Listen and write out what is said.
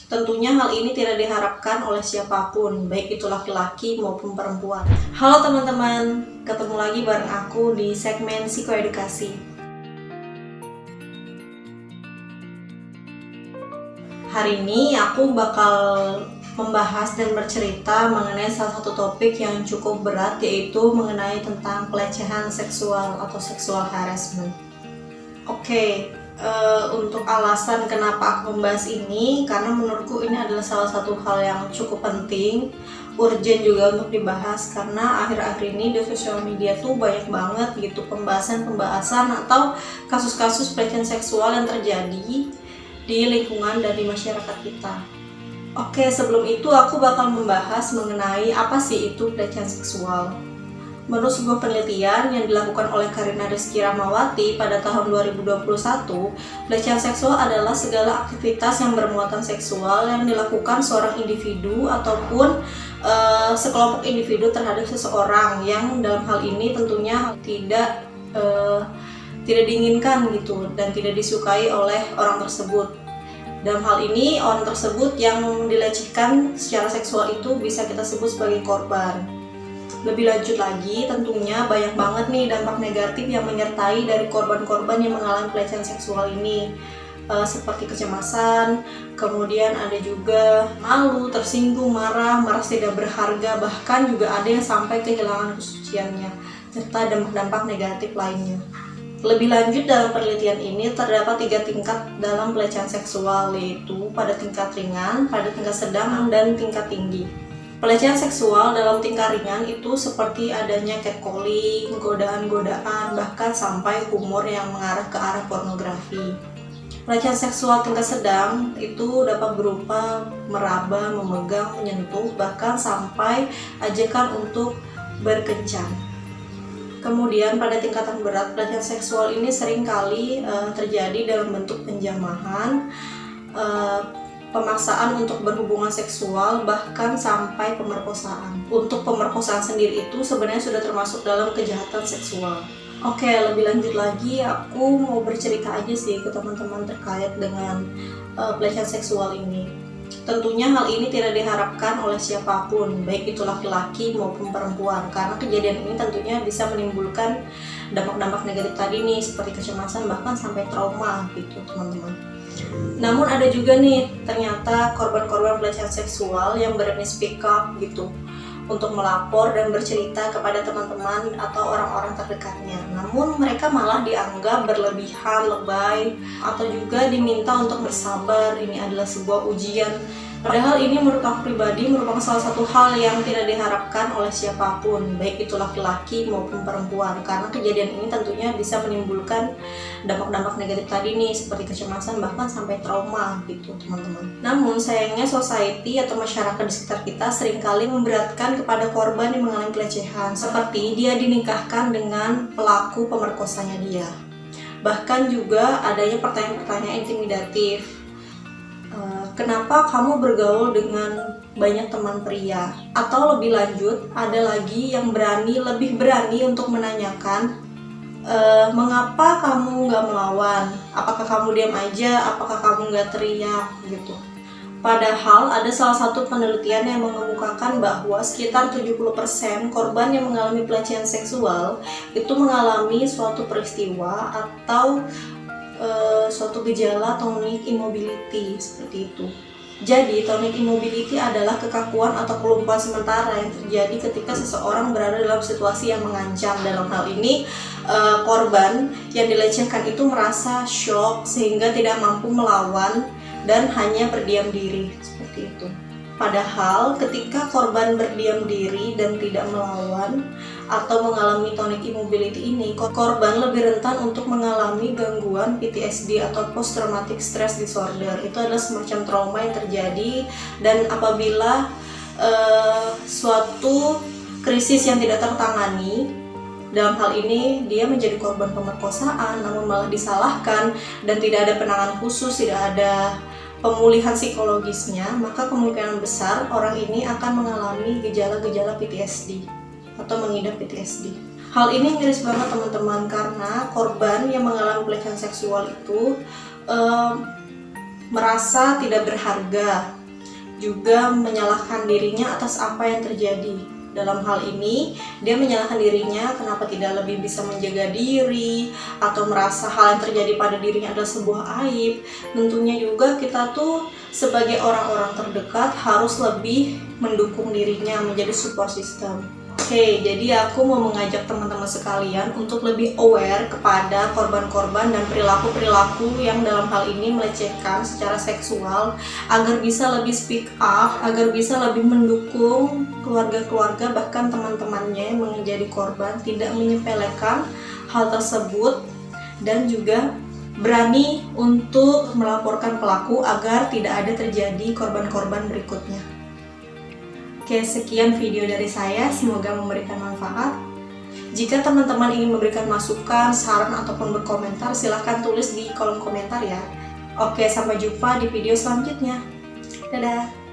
Tentunya hal ini tidak diharapkan oleh siapapun, baik itu laki-laki maupun perempuan. Halo teman-teman, ketemu lagi bareng aku di segmen psikoedukasi. Hari ini aku bakal membahas dan bercerita mengenai salah satu topik yang cukup berat, yaitu mengenai tentang pelecehan seksual atau sexual harassment. Untuk alasan kenapa aku membahas ini, karena menurutku ini adalah salah satu hal yang cukup penting, urgent juga untuk dibahas, karena akhir-akhir ini di sosial media tuh banyak banget gitu pembahasan atau kasus-kasus pelecehan seksual yang terjadi di lingkungan dan di masyarakat kita. Sebelum itu aku bakal membahas mengenai apa sih itu pelecehan seksual. Menurut sebuah penelitian yang dilakukan oleh Karina Rizky Rahmawati pada tahun 2021, pelecehan seksual adalah segala aktivitas yang bermuatan seksual yang dilakukan seorang individu ataupun sekelompok individu terhadap seseorang yang dalam hal ini tentunya tidak diinginkan gitu dan tidak disukai oleh orang tersebut. Dalam hal ini orang tersebut yang dilecehkan secara seksual itu bisa kita sebut sebagai korban. Lebih lanjut lagi, tentunya banyak banget nih dampak negatif yang menyertai dari korban-korban yang mengalami pelecehan seksual ini, seperti kecemasan, kemudian ada juga malu, tersinggung, marah, merasa tidak berharga, bahkan juga ada yang sampai kehilangan kesuciannya, serta dampak-dampak negatif lainnya. Lebih lanjut, dalam penelitian ini terdapat 3 tingkat dalam pelecehan seksual, yaitu pada tingkat ringan, pada tingkat sedang, dan tingkat tinggi. Pelecehan seksual dalam tingkat ringan itu seperti adanya catcalling, godaan-godaan, bahkan sampai humor yang mengarah ke arah pornografi. Pelecehan seksual tingkat sedang itu dapat berupa meraba, memegang, menyentuh, bahkan sampai ajakan untuk berkencan. Kemudian pada tingkatan berat, pelecehan seksual ini seringkali terjadi dalam bentuk penjamahan, pemaksaan untuk berhubungan seksual, bahkan sampai pemerkosaan. Untuk pemerkosaan sendiri itu sebenarnya sudah termasuk dalam kejahatan seksual. Lebih lanjut lagi, aku mau bercerita aja sih ke teman-teman terkait dengan pelecehan seksual ini. Tentunya hal ini tidak diharapkan oleh siapapun, baik itu laki-laki maupun perempuan, karena kejadian ini tentunya bisa menimbulkan dampak-dampak negatif tadi nih, seperti kecemasan, bahkan sampai trauma gitu teman-teman. Namun ada juga nih ternyata korban-korban pelecehan seksual yang berani speak up gitu untuk melapor dan bercerita kepada teman-teman atau orang-orang terdekatnya. Namun mereka malah dianggap berlebihan, lebay, atau juga diminta untuk bersabar, ini adalah sebuah ujian. Padahal ini menurut aku pribadi merupakan salah satu hal yang tidak diharapkan oleh siapapun, baik itu laki-laki maupun perempuan, karena kejadian ini tentunya bisa menimbulkan dampak-dampak negatif tadi nih, seperti kecemasan, bahkan sampai trauma gitu teman-teman. Namun sayangnya society atau masyarakat di sekitar kita seringkali memberatkan kepada korban yang mengalami pelecehan, seperti dia dinikahkan dengan pelaku pemerkosanya dia. Bahkan juga adanya pertanyaan-pertanyaan intimidatif. Kenapa kamu bergaul dengan banyak teman pria? Atau lebih lanjut, ada lagi yang lebih berani untuk menanyakan, mengapa kamu nggak melawan? Apakah kamu diam aja? Apakah kamu nggak teriak? Gitu. Padahal ada salah satu penelitian yang mengemukakan bahwa sekitar 70% korban yang mengalami pelecehan seksual itu mengalami suatu peristiwa atau suatu gejala tonic immobility seperti itu. Jadi tonic immobility adalah kekakuan atau kelumpuhan sementara yang terjadi ketika seseorang berada dalam situasi yang mengancam. Dalam hal ini korban yang dilecehkan itu merasa shock sehingga tidak mampu melawan dan hanya berdiam diri seperti itu. Padahal ketika korban berdiam diri dan tidak melawan atau mengalami tonic immobility ini, korban lebih rentan untuk mengalami gangguan PTSD atau post traumatic stress disorder. Itu adalah semacam trauma yang terjadi, dan apabila suatu krisis yang tidak tertangani, dalam hal ini dia menjadi korban pemerkosaan namun malah disalahkan dan tidak ada penanganan khusus, tidak ada pemulihan psikologisnya, maka kemungkinan besar orang ini akan mengalami gejala-gejala PTSD atau mengidap PTSD. Hal ini miris banget teman-teman, karena korban yang mengalami pelecehan seksual itu merasa tidak berharga, juga menyalahkan dirinya atas apa yang terjadi. Dalam hal ini, dia menyalahkan dirinya kenapa tidak lebih bisa menjaga diri, atau merasa hal yang terjadi pada dirinya adalah sebuah aib. Tentunya juga kita tuh sebagai orang-orang terdekat harus lebih mendukung dirinya, menjadi support system. Oke, jadi aku mau mengajak teman-teman sekalian untuk lebih aware kepada korban-korban dan perilaku-perilaku yang dalam hal ini melecehkan secara seksual, agar bisa lebih speak up, agar bisa lebih mendukung keluarga-keluarga bahkan teman-temannya yang menjadi korban, tidak menyepelekan hal tersebut, dan juga berani untuk melaporkan pelaku agar tidak ada terjadi korban-korban berikutnya. Oke, sekian video dari saya, semoga memberikan manfaat. Jika teman-teman ingin memberikan masukan, saran, ataupun berkomentar, silahkan tulis di kolom komentar ya. Oke, sampai jumpa di video selanjutnya. Dadah!